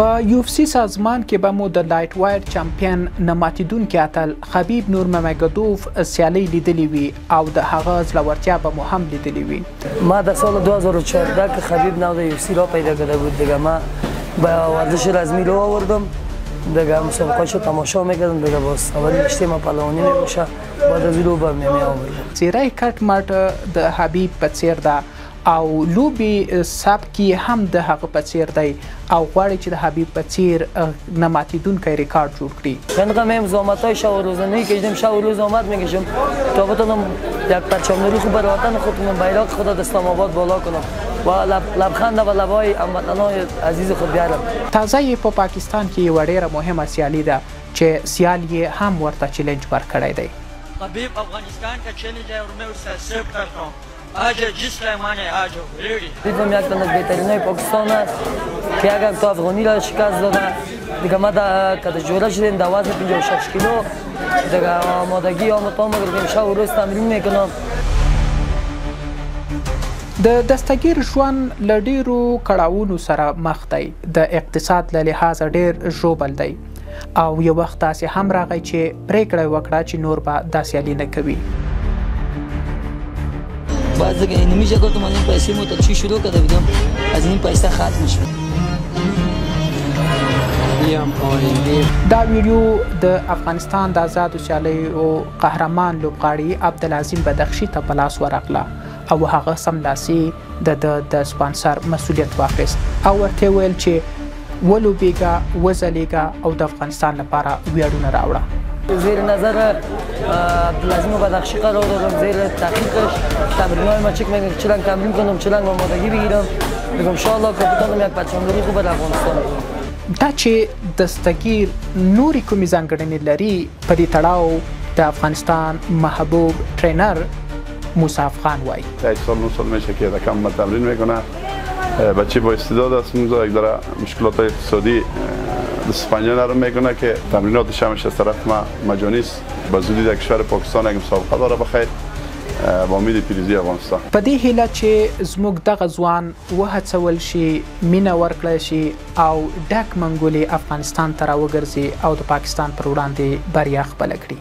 په UFC سازمان کې به مو د لایټ وایر چمپیون نه ماتیدونکي اتل خبیب نورمگدوف سیالۍ لیدلې وي او د هغه زړورتیا به مو هم لیدلې وي. ما در سال 2014 که خبیب نام در UFC را پیدا کرده بود دیگه، ما به ورزش رزمی رو آوردم دیگه، مسابقه‌اشو تماشا میکردم دیگه، باز اول رشته ما پهلوانی میباشه، بعد از رو به میمی آوردم. څیره کټ مټ د حبیب په څیر ده او لوبي سبکی هم د هغه په څیر دی او غواړي چې د حبیب په څیر نه ماتیدونکی ریکارد جوړ کړي. من هم زحمت‌های شب و روزانه‌ای کشیدم، شب و روز زحمت میکشم تا بتونم یک پرچم‌داری خوب برای وطن خودم، بیرق خود در اسلام آباد بالا کنم و لبخند به لبای هموطنان عزیز خود بیارم. تازه په پاکستان کې یوه ډیره مهمه سیالي ده چې سیال یې هم ورته چیلنج ورکړی دی. خبیب افغانستان کا چیلنج ہے اور میں اس سے ایکسپٹ کرتا ہوں. آج جس ٹائم آنے آج ریڈی. دیدم یک تن از بهترینای پاکستان است که اگر تو افغانی را شکست داده دیگه، ما که جوره شدیم در وزن 56 کیلو دیگه، آمادگی آمتان بگردیم، شب و روز تمرین میکنم. د دستګیر ژوند له ډیرو کړاوونو سره مخ دی، د اقتصاد له لحاظه ډیر ژوبل دی او یو وخت داسې هم راغی چې پریکړه وکړه چې نور به دا سیالي نه کوي. بعد دیگه نمیشه گفتم از این پیسه متوجه شروع کرده بودم، از این پیسه ختم شد. دا ویډیو د افغانستان د آزادو سیالیو قهرمان لوبغاړي عبدالعظیم بدخشي ته په لاس ورغله او هغه سملاسي د سپانسر مسؤلیت واخیست او ورته ویل چې ولوبېږه، وځلیږه او د افغانستان لپاره ویاړونه راوړه. زیر نظر عبدالعظیم بدخشی قرار دادم، زیر تحقیقش تمرین‌های ما چک میکنم، چه رنگ تمرین کنم، چه رنگ آمادگی بگیرم، دیگه انشاءالله که بتونم یک پرچم‌داری خوب در افغانستان بکنم. دا چې دستګیر نورې کومې ځانګړنې لري په دې تړاو د افغانستان محبوب ټرینر موسی افغان وایي. 8 سال 9 سال میشه که کم تمرین میکنه، بچه با استعداد است، یک داره مشکلات اقتصادی اسپانیا نرم میکنه که تمریناتش همش از طرف ما مجانی است. به زودی در کشور پاکستان یک مسابقه داره بخیر با امید پیروزی افغانستان. په دې هیله چې زموږ دغه ځوان وهڅول شي، مینه ورکړی شي او ډک منګولې افغانستان ته راوګرځي او د پاکستان پر وړاندې بریا خپله کړي.